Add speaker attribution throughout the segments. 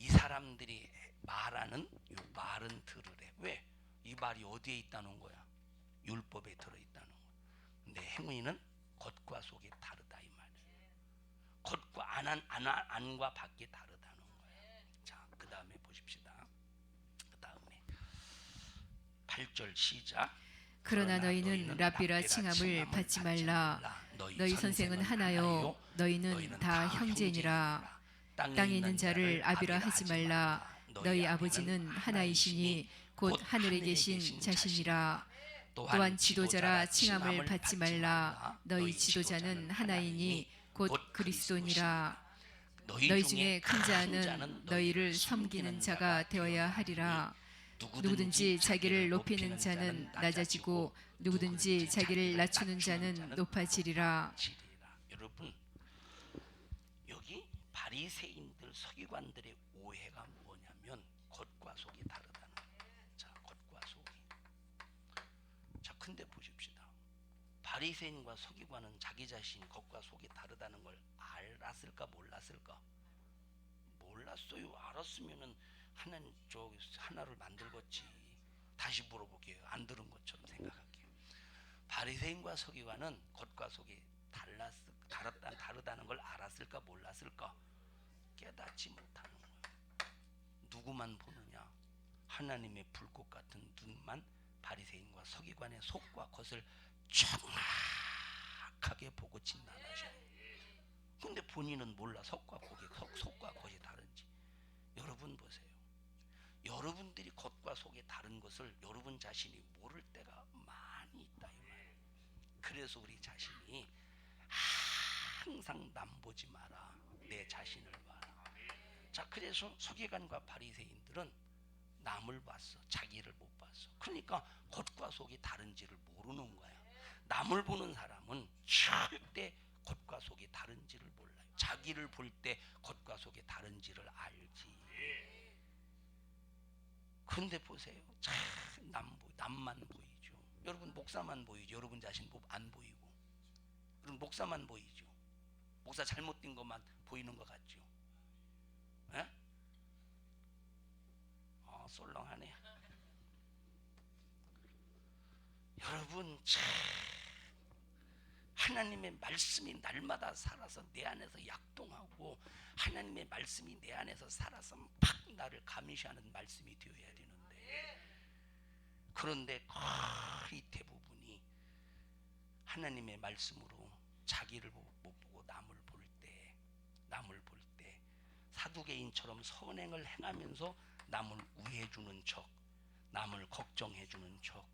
Speaker 1: 이 사람들이 말하는 이 말은 들으래. 왜? 이 말이 어디에 있다는 거야? 율법에 들어있다는 거야. 근데 행위는 겉과 속이 다르다 이 말이야. 겉과 안과 밖이 다르다는 거야. 자, 그 다음에 보십시다. 그 다음에 8절 시작.
Speaker 2: 그러나 너희는 랍비라 칭함을 받지 말라. 너희 선생은 하나요. 너희는 다 형제니라. 땅에 있는 자를 아비라 하지 말라. 너희 아버지는 하나이시니 곧 하늘에 계신 자신이라. 또한 지도자라 칭함을 받지 말라. 너희 지도자는 하나이니 곧 그리스도니라. 너희 중에 큰 자는 너희를 섬기는 자가 되어야 하리라. 누구든지 자기를 높이는 자는 낮아지고 누구든지 자기를 낮추는 자는 높아지리라.
Speaker 1: 여러분, 여기 바리새인들 서기관들의 오해가 뭐냐면 겉과 속이 다르다는 거예요. 자, 겉과 속이. 자, 근데 보십시다. 바리새인과 서기관은 자기 자신이 겉과 속이 다르다는 걸 알았을까 몰랐을까? 몰랐어요. 알았으면은 하나를 만들겠지. 다시 물어볼게요. 안 들은 것처럼 생각할게요. 바리새인과 서기관은 겉과 속이 다르다는 걸 알았을까 몰랐을까? 깨닫지 못하는 거예요. 누구만 보느냐? 하나님의 불꽃 같은 눈만 바리새인과 서기관의 속과 겉을 정확하게 보고 진단하셔요. 근데 본인은 몰라. 속과 겉이 다른지. 여러분 보세요. 여러분들이 겉과 속이 다른 것을 여러분 자신이 모를 때가 많이 있다 이 말이에요. 그래서 우리 자신이 항상 남 보지 마라. 내 자신을 봐라. 자, 그래서 서기관과 바리새인들은 남을 봤어. 자기를 못 봤어. 그러니까 겉과 속이 다른지를 모르는 거야. 남을 보는 사람은 절대 겉과 속이 다른지를 몰라요. 자기를 볼 때 겉과 속이 다른지를 알지. 그런데 보세요. 참 남만 보이죠. 여러분 목사만 보이죠. 여러분 자신 안 보이고. 그럼 목사만 보이죠. 목사 잘못된 것만 보이는 것 같죠. 에? 썰렁하네. 여러분 참 하나님의 말씀이 날마다 살아서 내 안에서 약동하고 하나님의 말씀이 내 안에서 살아서 팍 나를 감시하는 말씀이 되어야 되는데, 그런데 거의 대부분이 하나님의 말씀으로 자기를 못 보고 남을 볼 때 사두개인처럼 선행을 행하면서 남을 우애해주는 척, 남을 걱정해주는 척,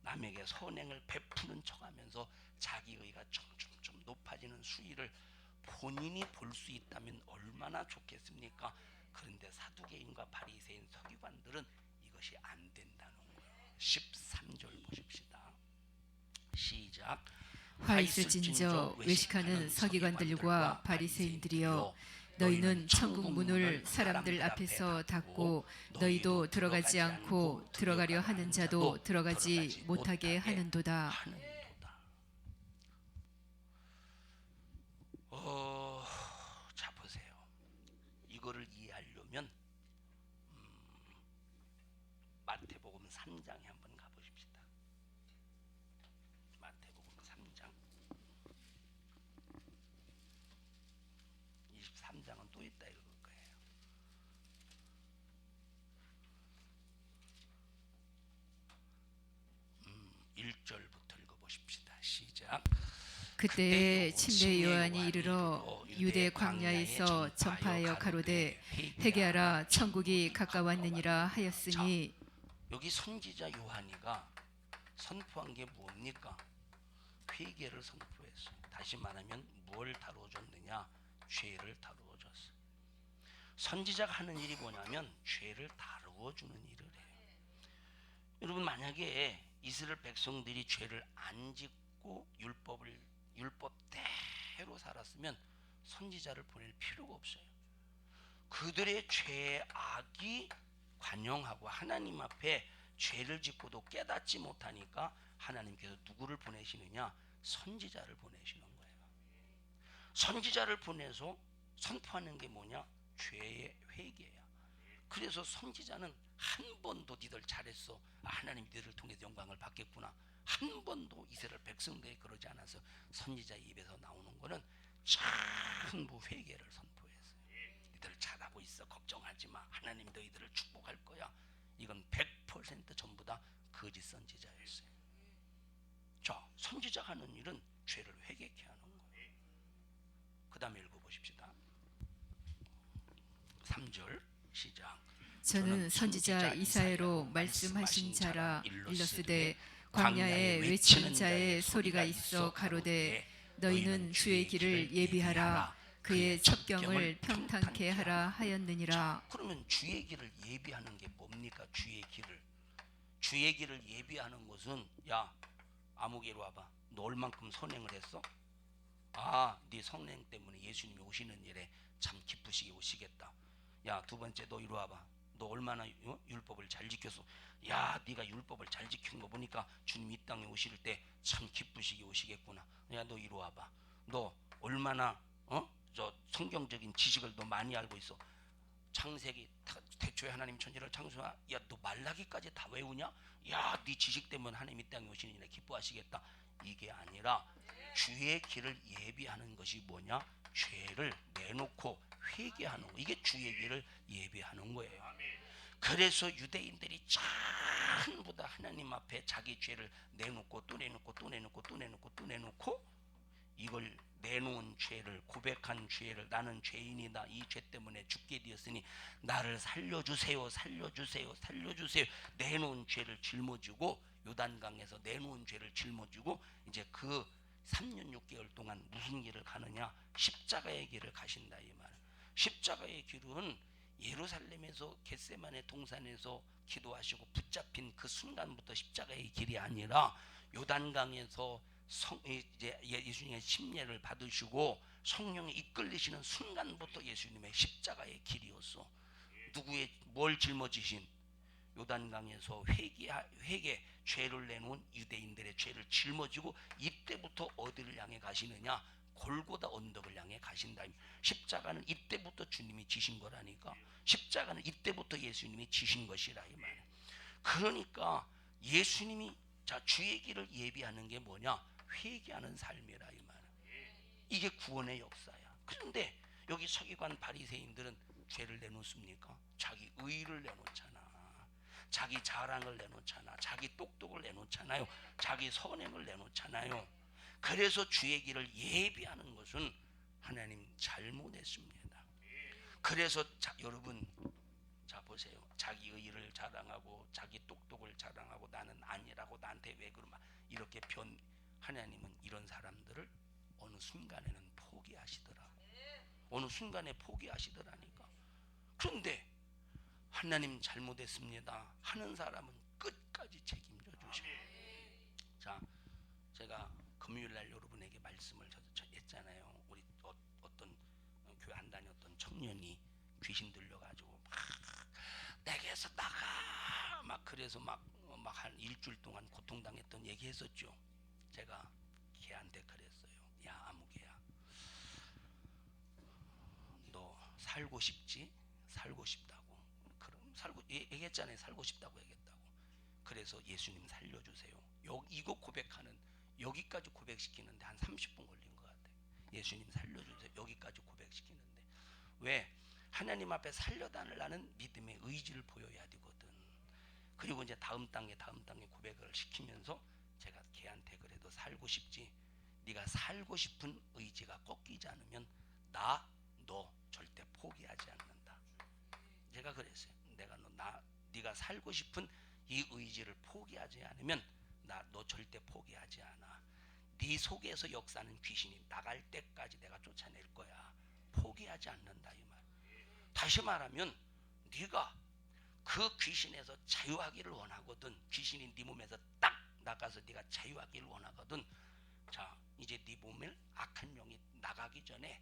Speaker 1: 남에게 선행을 베푸는 척하면서 자기의가 점점 높아지는 수위를 본인이 볼 수 있다면 얼마나 좋겠습니까? 그런데 사두개인과 바리새인 서기관들은 이것이 안 된다는 거예요. 13절 보십시다. 시작.
Speaker 2: 화 있을진저 외식하는 서기관들과 바리새인들이여, 너희는 천국 문을 사람들 앞에서 닫고 너희도 들어가지 않고 들어가려 하는 자도 들어가지 못하게 하는도다.
Speaker 1: 자 보세요. 이거를 이해하려면 마태복음 3장에 한번 가보십시다. 마태복음 3장 23장은 또 있다 이럴 거예요. 1절부터 읽어보십시다. 시작.
Speaker 2: 그때 침례 요한이 이르러 유대 광야에서 전파하여 가로되 회개하라 천국이 가까웠느니라 하였으니.
Speaker 1: 여기 선지자 요한이가 선포한 게 뭡니까? 회개를 선포했어요. 다시 말하면 뭘 다뤄줬느냐? 죄를 다루어줬어요. 선지자가 하는 일이 뭐냐면 죄를 다루어주는 일을 해요. 여러분 만약에 이스라엘 백성들이 죄를 안 짓고 율법대로 살았으면 선지자를 보낼 필요가 없어요. 그들의 죄악이 관영하고 하나님 앞에 죄를 짓고도 깨닫지 못하니까 하나님께서 누구를 보내시느냐? 선지자를 보내시는 거예요. 선지자를 보내서 선포하는 게 뭐냐? 죄의 회개야. 그래서 선지자는 한 번도 니들 잘했어, 하나님 니들을 통해서 영광을 받겠구나, 한 번도 이스라엘 백성들에 그러지 않아서 선지자 입에서 나오는 거는 전부 회개를 선포했어요. 니들 잘하고 있어, 걱정하지 마, 하나님 너희들을 축복할 거야. 이건 100% 전부 다 거짓 선지자였어요. 자, 선지자가 하는 일은 죄를 회개케 하는 거예요. 그 다음에 읽어보십시다. 3절 시작.
Speaker 2: 저는 선지자 이사야로 말씀하신 자라 일러스되 광야에 외치는 자의 소리가 있어 가로되 너희는 주의 길을 예비하라 그의 첩경을 평탄케 하라 하였느니라.
Speaker 1: 그러면 주의 길을 예비하는 게 뭡니까? 주의 길을 예비하는 것은, 야 아무개로 와봐, 너 얼만큼 선행을 했어? 네 선행 때문에 예수님이 오시는 일에 참 기쁘시게 오시겠다. 야, 두 번째, 너 이리 와봐, 너 얼마나 율법을 잘 지켰어? 야, 네가 율법을 잘 지킨 거 보니까 주님 이 땅에 오실 때 참 기쁘시게 오시겠구나. 야, 너 이리 와봐, 너 얼마나 저 성경적인 지식을 너 많이 알고 있어? 창세기 태초에 하나님 천지를 창조하, 야, 너 말라기까지 다 외우냐? 야, 네 지식 때문에 하나님 이 땅에 오시는 일에 기뻐하시겠다. 이게 아니라 주의 길을 예비하는 것이 뭐냐? 죄를 내놓고 회개하는 거. 이게 주의 길을 예비하는 거예요. 그래서 유대인들이 전부 다 하나님 앞에 자기 죄를 내놓고 또 내놓고 또 내놓고 또 내놓고 또 내놓고, 이걸 내놓은 죄를, 고백한 죄를, 나는 죄인이다, 이 죄 때문에 죽게 되었으니 나를 살려주세요, 살려주세요, 살려주세요, 내놓은 죄를 짊어지고, 요단강에서 내놓은 죄를 짊어지고 이제 그 3년 6개월 동안 무슨 길을 가느냐? 십자가의 길을 가신다 이 말. 십자가의 길은 예루살렘에서 겟세마네 동산에서 기도하시고 붙잡힌 그 순간부터 십자가의 길이 아니라 요단강에서 이제 예수님의 침례를 받으시고 성령에 이끌리시는 순간부터 예수님의 십자가의 길이었어. 누구의 뭘 짊어지신? 요단강에서 회개, 죄를 내놓은 유대인들의 죄를 짊어지고 이때부터 어디를 향해 가시느냐? 골고다 언덕을 향해 가신다. 십자가는 이때부터 주님이 지신 거라니까. 십자가는 이때부터 예수님이 지신 것이라 이 말. 그러니까 예수님이 주의 길을 예비하는 게 뭐냐? 회개하는 삶이라 이 말. 이게 구원의 역사야. 그런데 여기 서기관 바리새인들은 죄를 내놓습니까? 자기 의를 내놓잖아. 자기 자랑을 내놓잖아. 자기 똑똑을 내놓잖아요. 자기 선행을 내놓잖아요. 그래서 주의 길을 예비하는 것은 하나님 잘못했습니다. 그래서 여러분, 자 보세요. 자기 의를 자랑하고 자기 똑똑을 자랑하고 나는 아니라고, 나한테 왜 그러나, 이렇게 하나님은 이런 사람들을 어느 순간에는 포기하시더라고. 어느 순간에 포기하시더라니까. 그런데 하나님 잘못했습니다 하는 사람은 끝까지 책임져 주셔요. 자, 제가 금요일날 여러분에게 말씀을 했잖아요. 우리 어떤 교회 안 다녔던 청년이 귀신 들려가지고 막 내게서 나가 막 그래서 막 한 일주일 동안 고통당했던 얘기했었죠. 제가 걔한테 그랬어요. 야 아무개야, 너 살고 싶지? 살고 싶다고. 그럼 얘기했잖아요. 살고 싶다고 얘기했다고. 그래서 예수님 살려주세요. 이거 고백하는, 여기까지 고백시키는데 한 30분 걸린 것 같아요. 예수님 살려주세요. 여기까지 고백시키는데. 왜? 하나님 앞에 살려달라는 믿음의 의지를 보여야 되거든. 그리고 이제 다음 단계 고백을 시키면서 제가 걔한테 그래도 살고 싶지? 네가 살고 싶은 의지가 꺾이지 않으면 너 절대 포기하지 않는다. 제가 그랬어요. 네가 살고 싶은 이 의지를 포기하지 않으면 너 절대 포기하지 않아. 네 속에서 역사하는 귀신이 나갈 때까지 내가 쫓아낼 거야. 포기하지 않는다 이 말. 다시 말하면 네가 그 귀신에서 자유하기를 원하거든. 귀신이 네 몸에서 딱 나가서 네가 자유하기를 원하거든. 자, 이제 네 몸을 악한 영이 나가기 전에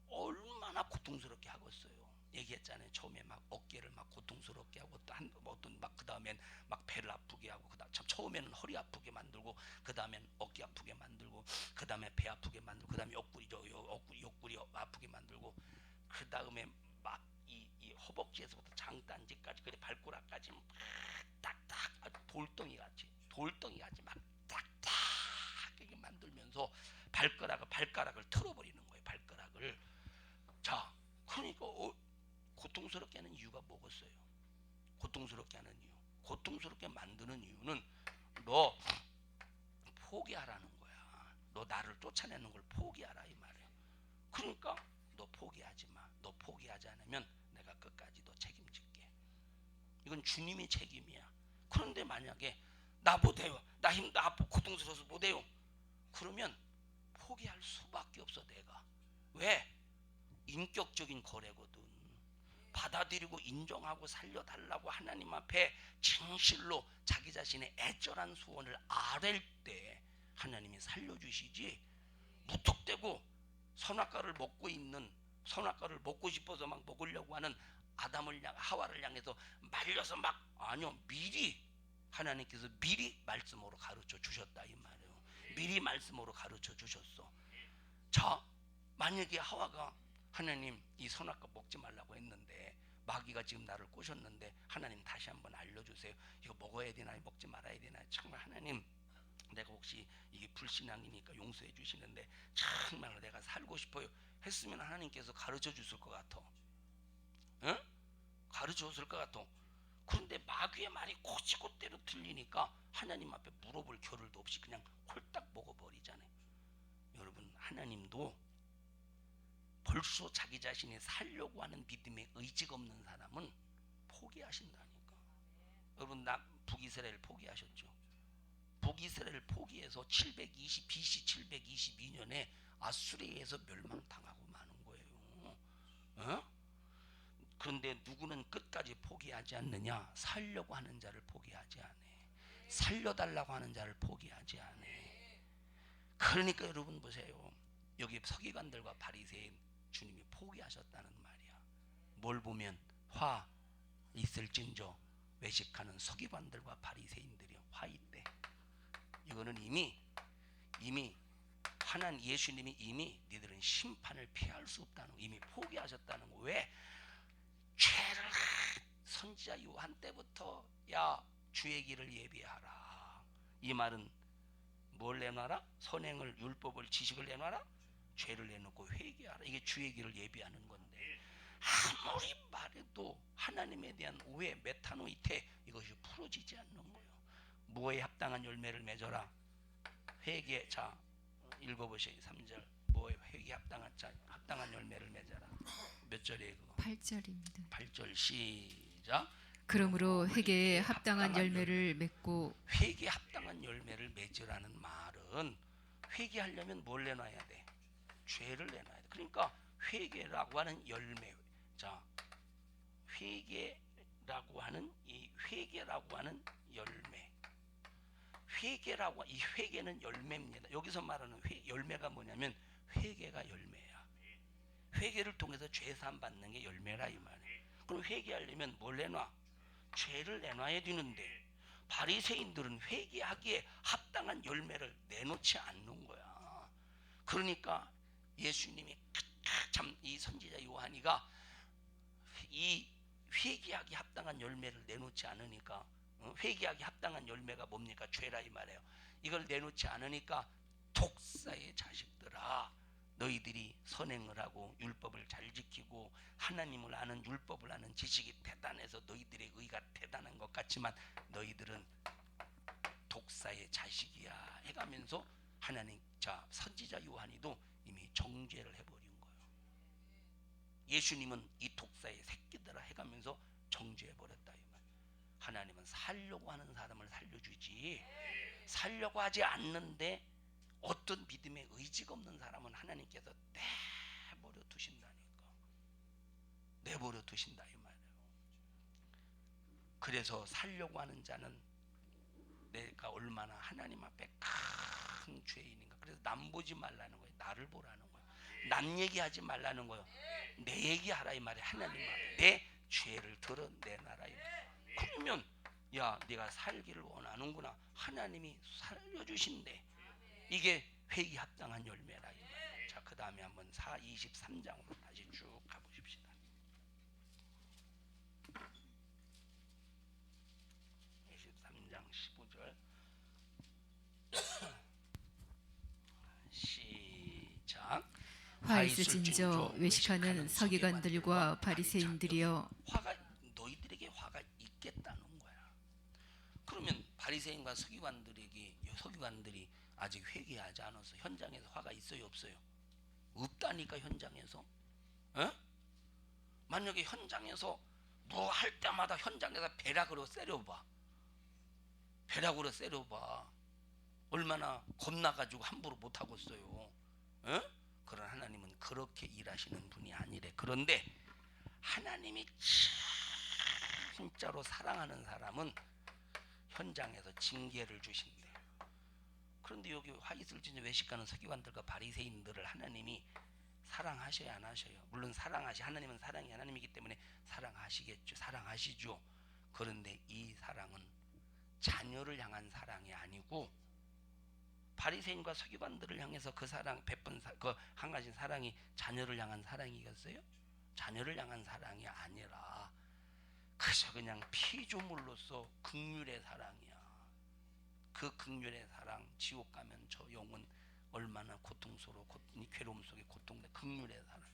Speaker 1: 얼마나 고통스럽게 하겠어요. 얘기했잖아요. 처음에 막 어깨를 막 고통스럽게 하고 어떤 막 그 다음엔 막 배를 아프게 하고, 그다음 참 처음에는 허리 아프게 만들고, 그 다음엔 어깨 아프게 만들고, 그 다음에 배 아프게 만들고, 그 다음에 옆구리 아프게 만들고, 그 다음에 막 이 허벅지에서부터 장 발가락을 틀어버리는 거예요. 발가락을. 자, 그러니까 고통스럽게 하는 이유가 뭐겠어요? 고통스럽게 하는 이유, 고통스럽게 만드는 이유는 너 포기하라는 거야. 너 나를 쫓아내는 걸 포기하라 이 말이에요. 그러니까 너 포기하지 마. 너 포기하지 않으면 내가 끝까지 너 책임질게. 이건 주님의 책임이야. 그런데 만약에 나 못해요, 나 힘들어, 아프고 고통스러워서 못해요, 그러면 포기할 수밖에 없어. 내가 왜? 인격적인 거래거든. 받아들이고 인정하고 살려달라고 하나님 앞에 진실로 자기 자신의 애절한 소원을 아랠 때 하나님이 살려주시지, 무턱대고 선악과를 먹고 싶어서 막 먹으려고 하는 하와를 향해서 말려서 막, 아니요, 미리 하나님께서 미리 말씀으로 가르쳐 주셨다 이 말이에요. 미리 말씀으로 가르쳐 주셨어. 자, 만약에 하와가 하나님 이 선악과 먹지 말라고 했는데 마귀가 지금 나를 꼬셨는데 하나님 다시 한번 알려주세요. 이거 먹어야 되나 먹지 말아야 되나, 정말 하나님 내가 혹시 이게 불신앙이니까 용서해 주시는데 정말로 내가 살고 싶어요 했으면 하나님께서 가르쳐 줬을 것 같아. 응? 가르쳐 줬을 것 같아. 그런데 마귀의 말이 곧이곧대로 들리니까 하나님 앞에 물어볼 겨를도 없이 그냥 홀딱 먹어버리잖아요. 여러분, 하나님도 벌써 자기 자신이 살려고 하는 믿음에 의지가 없는 사람은 포기하신다니까. 여러분, 북이스라엘 포기하셨죠? 북이스라엘 포기해서 BC 722년에 아수리에서 멸망당하고 마는 거예요. 어? 그런데 누구는 끝까지 포기하지 않느냐? 살려고 하는 자를 포기하지 않아. 살려달라고 하는 자를 포기하지 않아. 그러니까 여러분 보세요. 여기 서기관들과 바리새인 주님이 포기하셨다는 말이야. 뭘 보면 화 있을진저 외식하는 서기관들과 바리새인들이 화 있대. 이거는 이미 예수님이 이미 니들은 심판을 피할 수 없다는 거, 이미 포기하셨다는 거. 왜? 죄를 선지자 요한 때부터 야 주의 길을 예비하라. 이 말은 뭘 내놔라? 선행을, 율법을, 지식을 내놔라. 죄를 내놓고 회개하라. 이게 주의 길을 예비하는 건데 아무리 말해도 하나님에 대한 오해, 메타노이테, 이것이 풀어지지 않는 거예요. 무엇에 합당한 열매를 맺어라. 회개. 자, 읽어보세요. 3절. 뭐에 회개 합당한 열매를 맺어라. 몇 절이에요 그거?
Speaker 2: 8절입니다.
Speaker 1: 8절 시작.
Speaker 2: 그러므로 회개에 합당한 열매를 맺고.
Speaker 1: 회개에 합당한 열매를 맺으라는 말은 회개하려면 뭘 내놔야 돼? 죄를 내놔야 돼. 그러니까 회개라고 하는 열매. 자, 회개라고 하는 열매. 이 회개는 열매입니다. 여기서 말하는 열매가 뭐냐면 회개가 열매야. 회개를 통해서 죄 사함 받는 게 열매라 이 말이에요. 그럼 회개하려면 뭘 내놔? 죄를 내놔야 되는데 바리새인들은 회개하기에 합당한 열매를 내놓지 않는 거야. 그러니까 예수님이 참 이 선지자 요한이가 이 회개하기 합당한 열매를 내놓지 않으니까, 회개하기 합당한 열매가 뭡니까? 죄라 이 말이에요. 이걸 내놓지 않으니까 독사의 자식들아, 너희들이 선행을 하고 율법을 잘 지키고 하나님을 아는, 율법을 아는 지식이 대단해서 너희들의 의가 대단한 것 같지만 너희들은 독사의 자식이야 해가면서 하나님, 자, 선지자 요한이도 이미 정죄를 해버린 거예요. 예수님은 이 독사의 새끼들아 해가면서 정죄해버렸다 이 말. 하나님은 살려고 하는 사람을 살려주지, 살려고 하지 않는데 어떤 믿음에 의지가 없는 사람은 하나님께서 내버려 두신다니까. 내버려 두신다 이 말이에요. 그래서 살려고 하는 자는 내가 얼마나 하나님 앞에 큰 죄인인가. 그래서 남 보지 말라는 거예요. 나를 보라는 거예요. 남 얘기하지 말라는 거예요. 내 얘기하라 이 말이에요. 하나님 앞에 내 죄를 드러내놔라 이 말이에요. 그러면 야, 네가 살기를 원하는구나. 하나님이 살려주신대. 이게 회개 합당한 열매라 이 말이에요. 자, 그 다음에 한번 23장으로 다시 쭉 가보십시다. 23장 15절 시작.
Speaker 2: 화 있을진저 외식하는 서기관들과 바리새인들이여
Speaker 1: 화가 너희들에게 화가 있겠다는 거야. 그러면 바리새인과 서기관들이 아직 회개하지 않아서 현장에서 화가 있어요, 없어요? 없다니까. 현장에서. 에? 만약에 현장에서 뭐 할 때마다 현장에서 벼락으로 세려봐. 얼마나 겁나가지고 함부로 못하고 있어요. 에? 그런 하나님은 그렇게 일하시는 분이 아니래. 그런데 하나님이 진짜로 사랑하는 사람은 현장에서 징계를 주신대. 그런데 여기 화 있을진저 외식하는 서기관들과 바리새인들을 하나님이 사랑하셔야 안 하셔요? 물론 하나님은 사랑이 하나님이기 때문에 사랑하시겠죠. 사랑하시죠. 그런데 이 사랑은 자녀를 향한 사랑이 아니고 바리새인과 서기관들을 향해서 그 사랑 그 항하신 사랑이 자녀를 향한 사랑이겠어요? 자녀를 향한 사랑이 아니라 그저 그냥 피조물로서 긍휼의 사랑이야. 그 긍휼의 사랑, 지옥 가면 저 영혼 얼마나 고통스러워, 괴로움 속에 고통돼. 긍휼의 사랑이요.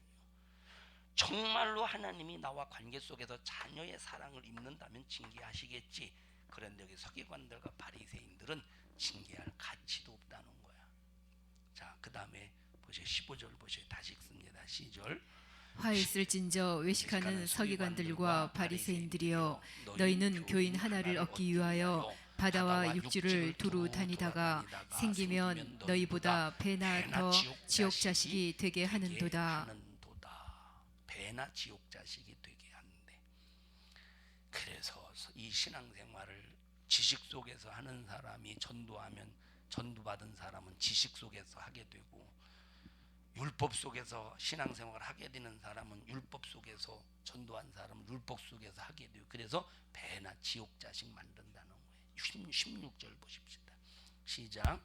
Speaker 1: 정말로 하나님이 나와 관계 속에서 자녀의 사랑을 입는다면 징계하시겠지. 그런데 여기 서기관들과 바리새인들은 징계할 가치도 없다는 거야. 자, 그 다음에 보세요. 15절 보세요. 다시 읽습니다. 시절.
Speaker 2: 화 있을진저 외식하는 서기관들과 바리새인들이여 너희는 교인 하나를 얻기 위하여 바다와 육지를 두루 다니다가 생기면 너희보다 배나 더 지옥 자식이 되게 하는도다.
Speaker 1: 배나 지옥 자식이 되게 하는데, 그래서 이 신앙생활을 지식 속에서 하는 사람이 전도받은 사람은 지식 속에서 하게 되고, 율법 속에서 신앙생활을 하게 되는 사람은 율법 속에서, 전도한 사람은 율법 속에서 하게 되고, 그래서 배나 지옥 자식 만든다는 거예요. 16절 보십시다. 시작.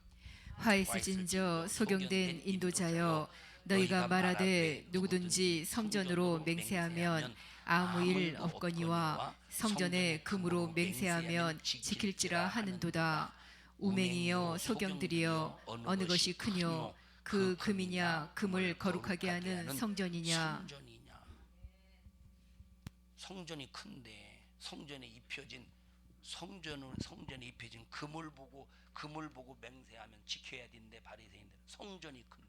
Speaker 2: 화 있을진저 소경된 인도자여 너희가 말하되 누구든지 성전으로 맹세하면 아무 일 없거니와 성전에 금으로 맹세하면 지킬지라 하는도다. 우맹이여 소경들이여 어느 것이 크뇨? 그 금이냐 금을 거룩하게 하는 성전이냐?
Speaker 1: 성전이 큰데 성전에 입혀진 금을 보고 맹세하면 지켜야 된대. 바리새인들 성전이 큰데.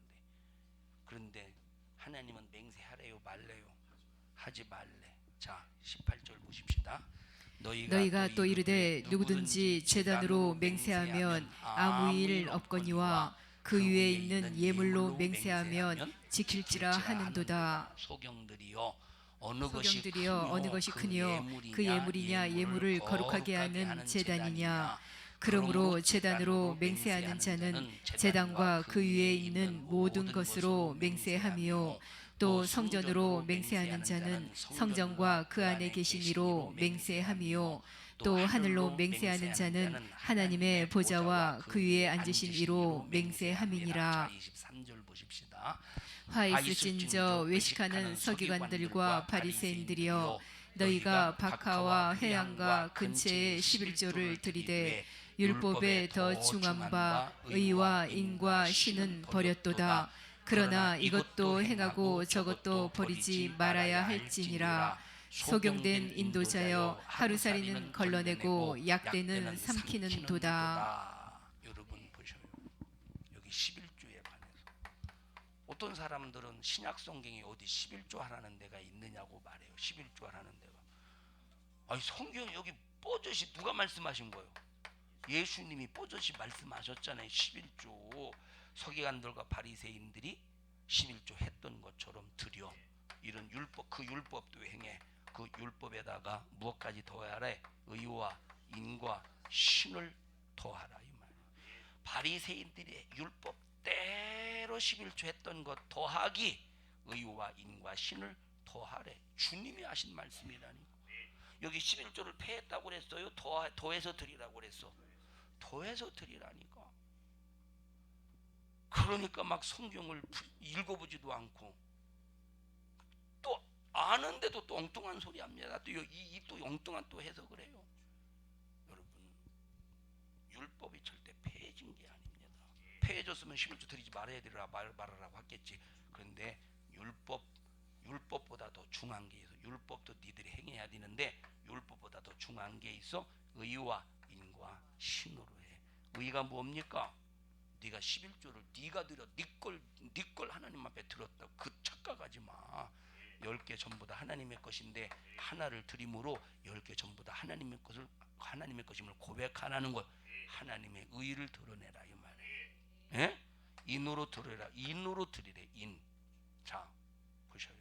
Speaker 1: 그런데 하나님은 맹세하래요, 말래요? 하지 말래. 자, 18절 보십시다.
Speaker 2: 너희가 또 이르되 누구든지 제단으로 맹세하면 아무 일 없거니와 그 위에 있는 예물로 맹세하면 지킬지라 하는도다.
Speaker 1: 소경들이여 어느 것이
Speaker 2: 크뇨? 그 예물이냐 예물을 거룩하게 하는 제단이냐? 그러므로 제단으로 맹세하는 자는 제단과 그 위에 있는 모든 것으로 맹세함이요 또 성전으로 맹세하는 자는 성전과 그 안에 계신 이로 맹세함이요 또 하늘로 맹세하는 자는 하나님의 보좌와 그 위에 앉으신 이로 맹세함이니라.
Speaker 1: 23절 보십시다.
Speaker 2: 화 있을진저 외식하는 서기관들과 바리새인들이여 너희가 박하와 회양과 근처에 11조를 들이되 율법에 더 중한 바 의와 인과 신은 버렸도다. 그러나 이것도 행하고 저것도 버리지 말아야 할지니라. 소경된 인도자여 하루살이는 걸러내고 약대는 삼키는 도다.
Speaker 1: 여러분 보셔요. 여기 11조에 관해서 어떤 사람들은 신약 성경에 어디 11조 하라는 데가 있느냐고 말해요. 11조 하라는 데가. 아니 성경 여기 뽀젓이 누가 말씀하신 거예요? 예수님이 뽀젓이 말씀하셨잖아요. 11조. 서기관들과 바리새인들이 11조 했던 것처럼 드려. 이런 율법, 그 율법도 행해. 그 율법에다가 무엇까지 더하라? 의와 인과 신을 더하라 이 말. 바리새인들이 율법대로 11조 했던 것 더하기, 의와 인과 신을 더하래. 주님이 하신 말씀이라니. 여기 11조를 폐했다고 그랬어요? 더해서 드리라고 그랬어. 더해서 드리라니까. 그러니까 막 성경을 읽어보지도 않고 또 아는데도 또 엉뚱한 소리 합니다. 또 엉뚱한 또 해석을 해요. 여러분, 율법이 절대 폐해진 게 아닙니다. 폐해졌으면 11조 드리지 말아야 되라 말하라고 했겠지. 그런데 중요한 게 있어. 의와 인과 신으로 해. 의가 뭡니까? 네가 11조를 네가 드려, 네 걸 하나님 앞에 드렸다고 그 착각하지 마. 10개 전부 다 하나님의 것인데 하나를 드림으로 10개 전부 다 하나님의 것임을 고백하라는 것. 하나님의 의를 드러내라 이 말이에요. 예? 인으로 드려라. 인으로 드리래. 인. 자, 보셔요.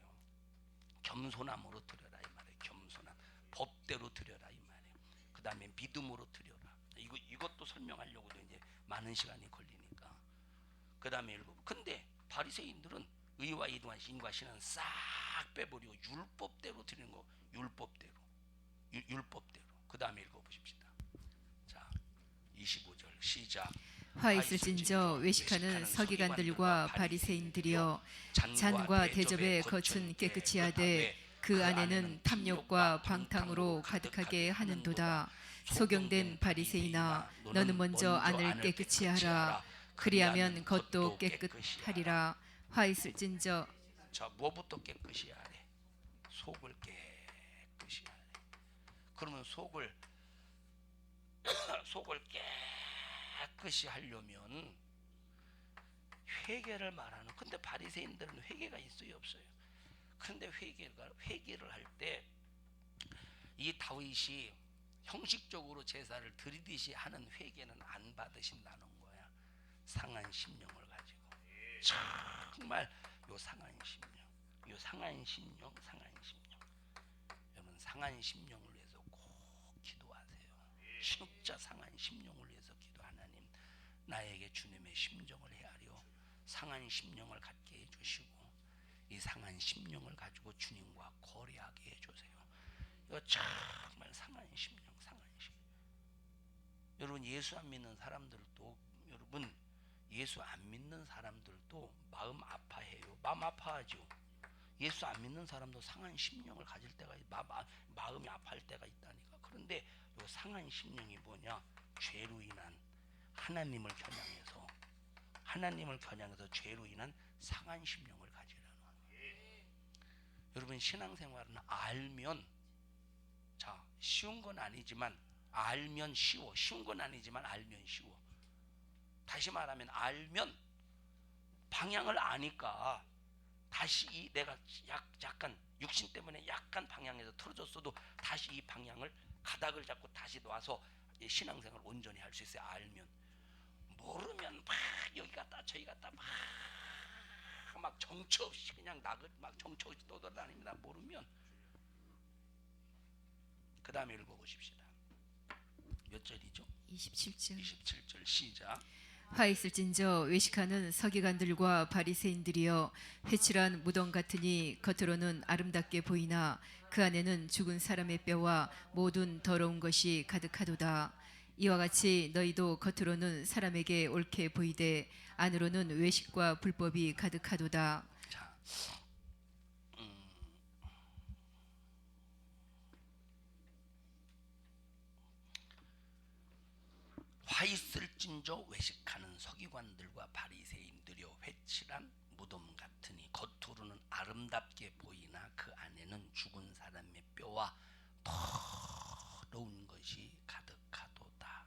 Speaker 1: 겸손함으로 드려라 이 말이에요. 겸손함. 법대로 드려라 이 말이에요. 그 다음에 믿음으로 드려라. 이것도 설명하려고도 이제 많은 시간이 걸리니까. 그 다음에 근데 바리새인들은 의와 인과 신은 싹 빼버리고 율법대로 드리는 거. 율법대로. 그 다음에 읽어보십시다. 자, 25절 시작.
Speaker 2: 화 있을진저 외식하는 서기관들과 바리새인들이여, 잔과 대접의 겉은 깨끗이 하되 그 안에는 탐욕과 방탕으로 가득하게 하는도다. 소경된 바리새인아, 너는 먼저 안을 깨끗이 하라. 그리하면 겉도 깨끗하리라. 화 있을진저.
Speaker 1: 자, 뭐부터 깨끗이 하래? 속을 깨끗이 하래. 그러면 속을 깨끗이 하려면 회개를 말하는. 근데 바리새인들은 회개가 있어요, 없어요? 근데 회개를 할 때 이 다윗이 형식적으로 제사를 드리듯이 하는 회개는 안 받으신다는 거야. 상한 심령을 가지고. 정말 요 상한 심령. 여러분 상한 심령을 위해서 꼭 기도하세요. 진짜 상한 심령을 위해서 기도. 하나님, 나에게 주님의 심정을 헤아려 상한 심령을 갖게 해주시고 이 상한 심령을 가지고 주님과 거래하게 해주세요. 이거 정말 상한 심령. 여러분 예수 안 믿는 사람들도, 예수 안 믿는 사람들도 마음 아파해요. 마음 아파하죠. 예수 안 믿는 사람도 상한 심령을 가질 때가 마음이 아파할 때가 있다니까. 그런데 이 상한 심령이 뭐냐? 죄로 인한 하나님을 겨냥해서 죄로 인한 상한 심령을 가지라는 거예요. 여러분 신앙생활은 알면, 자, 쉬운 건 아니지만 알면 쉬워. 쉬운 건 아니지만 알면 쉬워. 다시 말하면 알면 방향을 아니까 다시 내가 약간 육신 때문에 약간 방향에서 틀어졌어도 다시 이 방향을 가닥을 잡고 다시 놔서 신앙생활을 온전히 할 수 있어요. 알면. 모르면 막 여기 갔다 저기 갔다 막 정처 없이 그냥 막 정처 없이 떠돌아다닙니다. 모르면. 그 다음에 읽어보십시다. 몇 절이죠? 27절 시작.
Speaker 2: 화 있을진저 외식하는 서기관들과 바리새인들이여, 회칠한 무덤 같으니 겉으로는 아름답게 보이나 그 안에는 죽은 사람의 뼈와 모든 더러운 것이 가득하도다. 이와 같이 너희도 겉으로는 사람에게 옳게 보이되 안으로는 외식과 불법이 가득하도다.
Speaker 1: 자, 화 있을진저 외식하는 서기관들과 바리새인들이여, 회칠한 무덤 같으니 겉으로는 아름답게 보이나 그 안에는 죽은 사람의 뼈와 더러운 것이 가득하도다.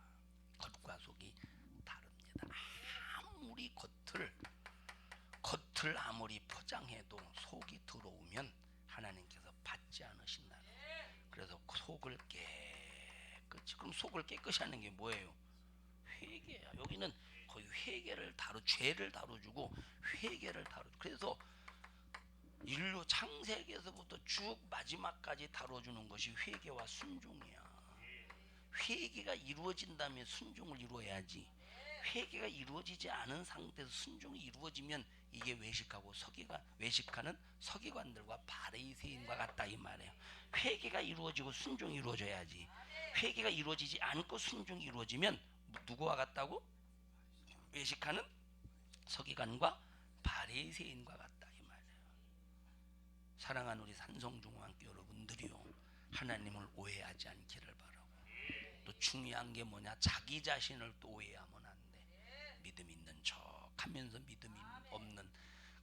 Speaker 1: 겉과 속이 다릅니다. 아무리 겉을 아무리 포장해도 속이 더러우면 하나님께서 받지 않으신다는 거예요. 그래서 속을 깨끗이. 그럼 속을 깨끗이 하는 게 뭐예요? 회개야. 여기는 거의 회개를 죄를 다뤄주고 회개를 다뤄. 그래서 인류 창세기에서부터 쭉 마지막까지 다뤄주는 것이 회개와 순종이야. 회개가 이루어진다면 순종을 이루어야지. 회개가 이루어지지 않은 상태에서 순종이 이루어지면 이게 외식하는 서기관들과 바리새인과 같다 이 말이에요. 회개가 이루어지고 순종이 이루어져야지. 회개가 이루어지지 않고 순종이 이루어지면 누구와 같다고? 외식하는 서기관과 바리새인과 같다 이 말이에요. 사랑하는 우리 산성중앙교 여러분들이요, 하나님을 오해하지 않기를 바라고. 또 중요한 게 뭐냐? 자기 자신을 또 오해하면 안 돼. 믿음 있는 척 하면서 믿음이 없는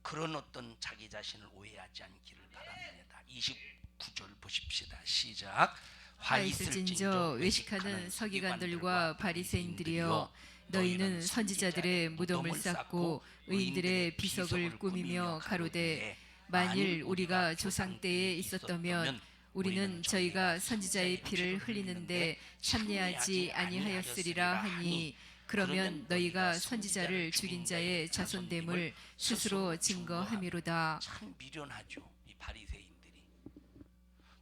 Speaker 1: 그런 어떤 자기 자신을 오해하지 않기를 바랍니다. 29절 보십시다. 시작.
Speaker 2: 화 있을진저 외식하는 서기관들과 바리새인들이여 너희는 선지자들의 무덤을 쌓고 의인들의 비석을 꾸미며 가로되 만일 우리가 조상 때에 있었다면 우리는 저희가 선지자의 피를 흘리는데 참여하지 아니하였으리라 하니 그러면 너희가 선지자를 죽인 자의 자손됨을 스스로 증거함이로다.
Speaker 1: 참 미련하죠. 이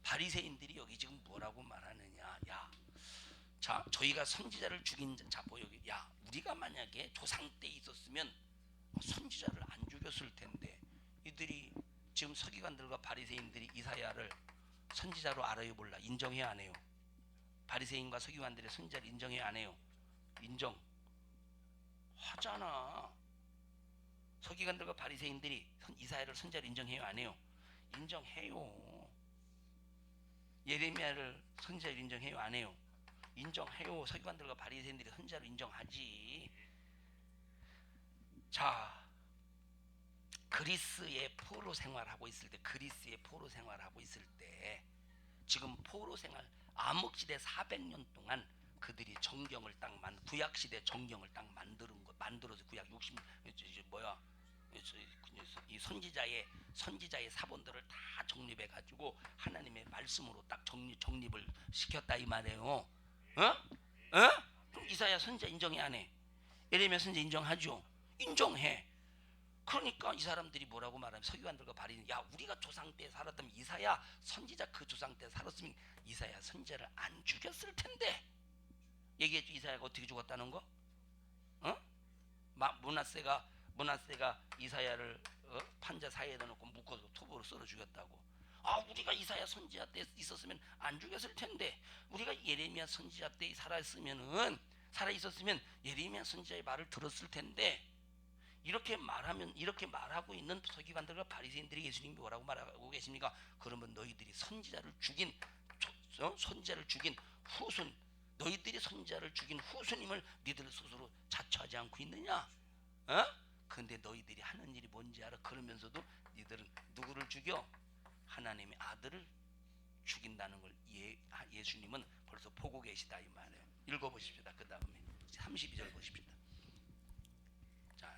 Speaker 1: 바리새인들이 여기 지금 뭐라고 말하느냐. 야, 자, 저희가 선지자를 죽인 자, 뭐 여기, 야, 우리가 만약에 조상 때 있었으면 선지자를 안 죽였을 텐데, 이들이 지금 서기관들과 바리새인들이 이사야를 선지자로 알아요, 몰라? 인정해야 안 해요? 바리새인과 서기관들의 선지자를 인정해야 안 해요? 인정 하잖아. 서기관들과 바리새인들이 이사야를 선지자로 인정해요, 안 해요? 인정해요. 예레미야를 선지자로 인정해요, 안 해요? 인정해요. 서기관들과 바리새인들이 선지자로 인정하지. 자, 그리스의 포로 생활하고 있을 때, 지금 포로 생활, 암흑 시대 400년 동안 그들이 정경을 딱 구약 시대 정경을 딱 만들어서 구약 60 뭐야 이 선지자의 사본들을 다 정립해 가지고 하나님의 말씀으로 딱 정립을 시켰다 이 말이에요. 그럼 이사야 선지자 인정해 안 해? 예레미야 선지자 인정하죠? 인정해. 그러니까 이 사람들이 뭐라고 말하면 서기관들과 바리새인, 야, 우리가 조상 때 살았다면 이사야 선지자 그 조상 때 살았으면 이사야 선지자를 안 죽였을 텐데. 얘기했죠. 이사야가 어떻게 죽었다는 거? 므낫세가 이사야를 판자 사이에다 놓고 묶어서 톱으로 썰어 죽였다고. 아, 우리가 이사야 선지자 때 있었으면 안 죽였을 텐데. 우리가 예레미야 선지자 때 살아 있었으면 예레미야 선지자의 말을 들었을 텐데. 이렇게 말하고 있는 서기관들과 바리새인들이 예수님이 뭐라고 말하고 계십니까? 그러면 너희들이 선지자를 죽인 후손, 너희들이 선지자를 죽인 후손임을 너희들 스스로 자처하지 않고 있느냐? 근데 너희들이 하는 일이 뭔지 알아? 그러면서도 너희들은 누구를 죽여? 하나님의 아들을 죽인다는 걸 예수님은 벌써 보고 계시다 이 말이에요. 읽어보십시다. 그 다음에 32절 보십시다.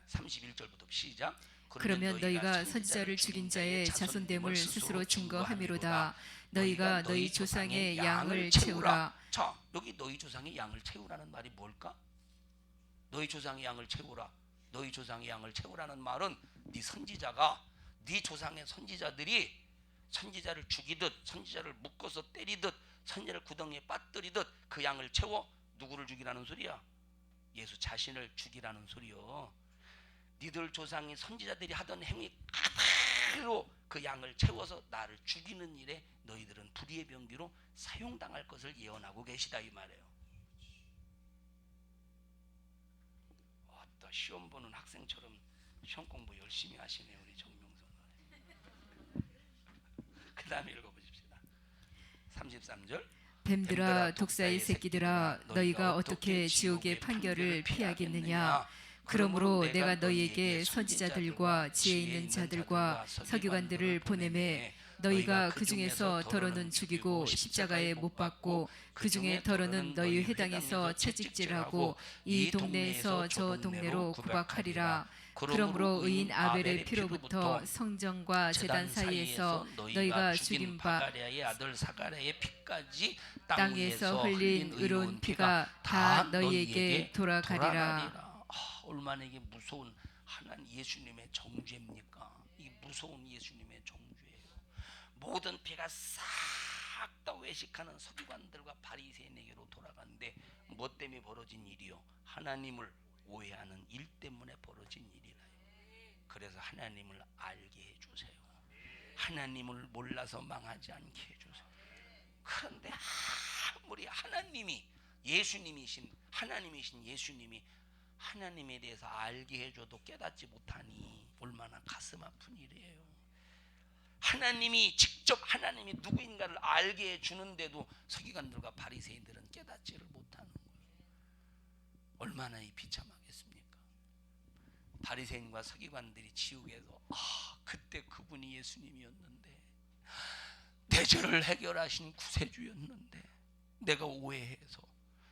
Speaker 1: 31절부터 시작.
Speaker 2: 그러면 너희가 선지자를 죽인 자의 자손됨을 스스로 증거함이로다. 너희가 너희 조상의 양을 채우라.
Speaker 1: 자, 여기 너희 조상의 양을 채우라는 말이 뭘까? 너희 조상의 양을 채우라. 너희 조상의 양을 채우라는 말은 네 선지자가, 네 조상의 선지자들이 선지자를 죽이듯, 선지자를 묶어서 때리듯, 선지자를 구덩이에 빠뜨리듯 그 양을 채워 누구를 죽이라는 소리야? 예수 자신을 죽이라는 소리요. 니들 조상의 선지자들이 하던 행위 그대로 그 양을 채워서 나를 죽이는 일에 너희들은 불의의 병기로 사용당할 것을 예언하고 계시다 이 말이에요. 어떤 시험 보는 학생처럼 시험 공부 열심히 하시네요 우리 정명선. 그 다음에 읽어보십시다. 33절.
Speaker 2: 뱀들아 독사의 새끼들아 너희가 어떻게 지옥의 판결을 피하겠느냐. 그러므로 내가 너희에게 선지자들과 지혜 있는 자들과 서기관들을 보내매 너희가 그 중에서 더러는 죽이고 십자가에 못 박고 그 중에 더러는 너희 회당에서 채찍질하고 이 동네에서 저 동네로 구박하리라. 그러므로 의인 아벨의 피로부터 성전과 제단 사이에서 너희가 죽인 바
Speaker 1: 사가랴의 아들 사가랴의 피까지
Speaker 2: 땅에서 흘린 의로운 피가 다 너희에게 돌아가리라.
Speaker 1: 얼마나 이게 무서운 하나님 예수님의 정죄입니까? 이 무서운 예수님의 정죄예요. 모든 피가 싹 다 외식하는 서기관들과 바리새인에게로 돌아가는데 뭐 때문에 벌어진 일이요? 하나님을 오해하는 일 때문에 벌어진 일이라요. 그래서 하나님을 알게 해주세요. 하나님을 몰라서 망하지 않게 해주세요. 그런데 아무리 하나님이신 예수님이 하나님에 대해서 알게 해줘도 깨닫지 못하니 얼마나 가슴 아픈 일이에요. 하나님이 직접 하나님이 누구인가를 알게 해주는데도 서기관들과 바리새인들은 깨닫지를 못하는 거예요. 얼마나 이 비참하겠습니까? 바리새인과 서기관들이 지옥에서 그때 그분이 예수님이었는데, 대절을 해결하신 구세주였는데 내가 오해해서,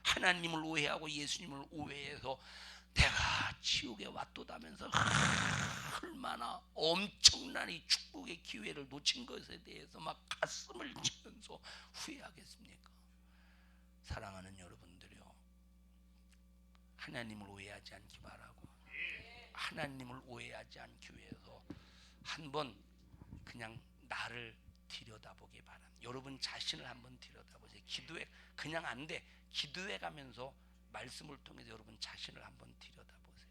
Speaker 1: 하나님을 오해하고 예수님을 오해해서 내가 지옥에 왔도다면서 얼마나 엄청난 이 축복의 기회를 놓친 것에 대해서 막 가슴을 치면서 후회하겠습니까? 사랑하는 여러분들이요, 하나님을 오해하지 않기 바라고, 하나님을 오해하지 않기 위해서 한번 그냥 나를 들여다보기 바랍니다. 여러분 자신을 한번 들여다보세요. 기도해, 그냥 안 돼. 기도해 가면서 말씀을 통해서 여러분 자신을 한번 들여다보세요.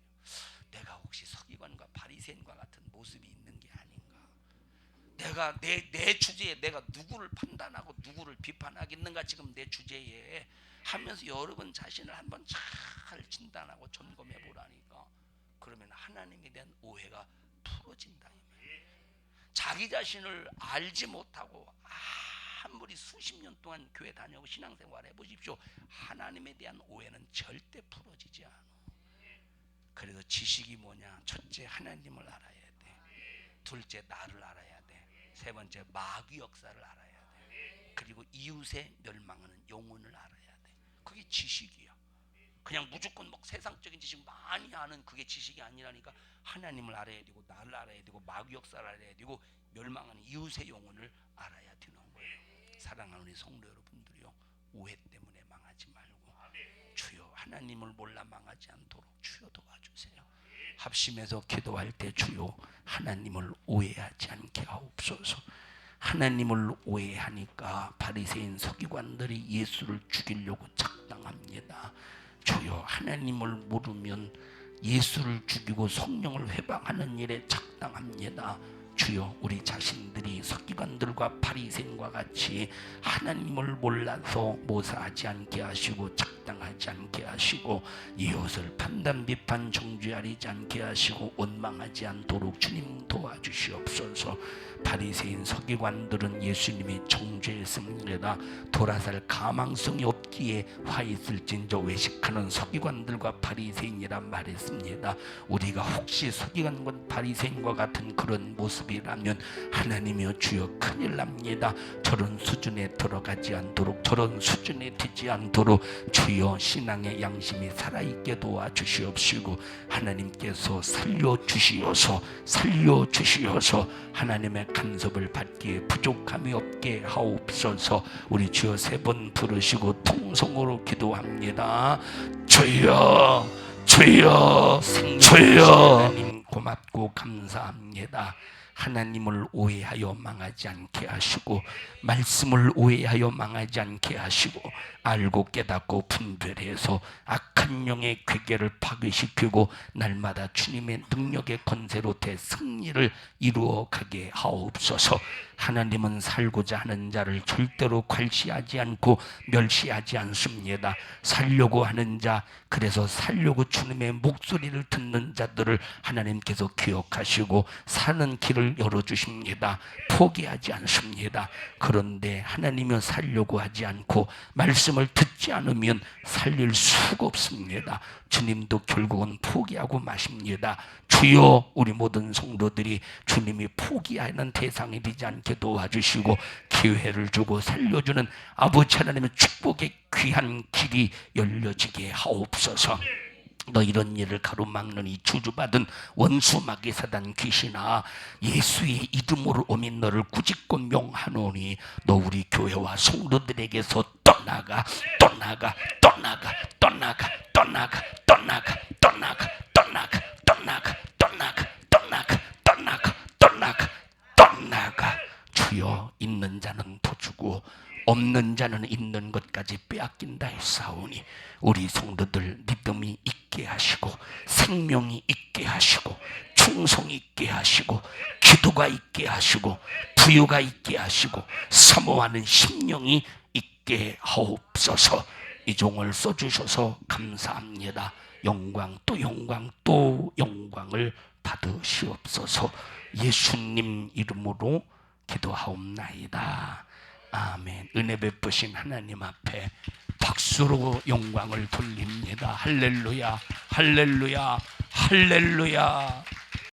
Speaker 1: 내가 혹시 서기관과 바리새인과 같은 모습이 있는 게 아닌가? 내가 내 주제에 내가 누구를 판단하고 누구를 비판하겠는가, 지금 내 주제에 하면서 여러분 자신을 한번 잘 진단하고 점검해 보라니까. 그러면 하나님에 대한 오해가 풀어진다. 자기 자신을 알지 못하고 아무리 수십 년 동안 교회 다녀오고 신앙생활 해보십시오. 하나님에 대한 오해는 절대 풀어지지 않아. 그래서 지식이 뭐냐? 첫째, 하나님을 알아야 돼. 둘째, 나를 알아야 돼. 세 번째, 마귀 역사를 알아야 돼. 그리고 이웃의 멸망하는 영혼을 알아야 돼. 그게 지식이야. 그냥 무조건 막 세상적인 지식 많이 아는 그게 지식이 아니라니까. 하나님을 알아야 되고, 나를 알아야 되고, 마귀 역사를 알아야 되고, 멸망하는 이웃의 영혼을 알아야 되는 거예요. 사랑하는 우리 성도 여러분들이요, 오해 때문에 망하지 말고 주여 하나님을 몰라 망하지 않도록 주여 도와주세요. 합심해서 기도할 때 주여 하나님을 오해하지 않게 하옵소서. 하나님을 오해하니까 바리새인 서기관들이 예수를 죽이려고 작당합니다. 주여 하나님을 모르면 예수를 죽이고 성령을 회방하는 일에 작당합니다. 주여 우리 자신들이 서기관들과 바리새인과 같이 하나님을 몰라서 모사하지 않게 하시고 작당하지 않게 하시고 이웃을 판단 비판 정죄하지 않게 하시고 원망하지 않도록 주님 도와주시옵소서. 바리새인 서기관들은 예수님이 정죄했습니다. 돌아설 가망성이 없기에 화 있을진저 외식하는 서기관들과 바리새인이라 말했습니다. 우리가 혹시 서기관과 바리새인과 같은 그런 모습이라면 하나님이여 주여 큰일 납니다. 저런 수준에 들어가지 않도록, 저런 수준에 되지 않도록 주여 신앙의 양심이 살아있게 도와주시옵시고 하나님께서 살려주시어서 하나님의 간섭을 받기에 부족함이 없게 하옵소서. 우리 주여 세 번 부르시고 통성으로 기도합니다. 주여 주여 주여. 하나님 고맙고 감사합니다. 하나님을 오해하여 망하지 않게 하시고 말씀을 오해하여 망하지 않게 하시고 알고 깨닫고 분별해서 악한 영의 괴계를 파괴시키고 날마다 주님의 능력의 권세로 대승리를 이루어 가게 하옵소서. 하나님은 살고자 하는 자를 절대로 괄시하지 않고 멸시하지 않습니다. 살려고 하는 자, 그래서 살려고 주님의 목소리를 듣는 자들을 하나님께서 기억하시고 사는 길을 열어주십니다. 포기하지 않습니다. 그런데 하나님은 살려고 하지 않고 말씀을 듣지 않으면 살릴 수가 없습니다. 주님도 결국은 포기하고 마십니다. 주여 우리 모든 성도들이 주님이 포기하는 대상이 되지 않게 도와주시고 기회를 주고 살려주는 아버지 하나님의 축복의 귀한 길이 열려지게 하옵소서. 너 이런 일을 가로막는 이 주주받은 원수 마귀 사단 귀신아, 예수의 이름으로 오미 너를 꾸짖고 명하노니 너 우리 교회와 성도들에게서 떠나가 떠나가 떠나가 떠나가 떠나가 떠나가 떠나가 떠나가 떠나가 떠나가 떠나가 떠나가 떠나가 떠나가. 주여 있는 자는 더 주고 없는 자는 있는 것까지 빼앗긴다 했사오니 우리 성도들 믿음이 있게 하시고 생명이 있게 하시고 충성이 있게 하시고 기도가 있게 하시고 부유가 있게 하시고 사모하는 심령이 있게 하옵소서. 이 종을 써주셔서 감사합니다. 영광 또 영광 또 영광을 받으시옵소서. 예수님 이름으로 기도하옵나이다. 아멘. 은혜 베푸신 하나님 앞에 박수로 영광을 돌립니다. 할렐루야 할렐루야 할렐루야.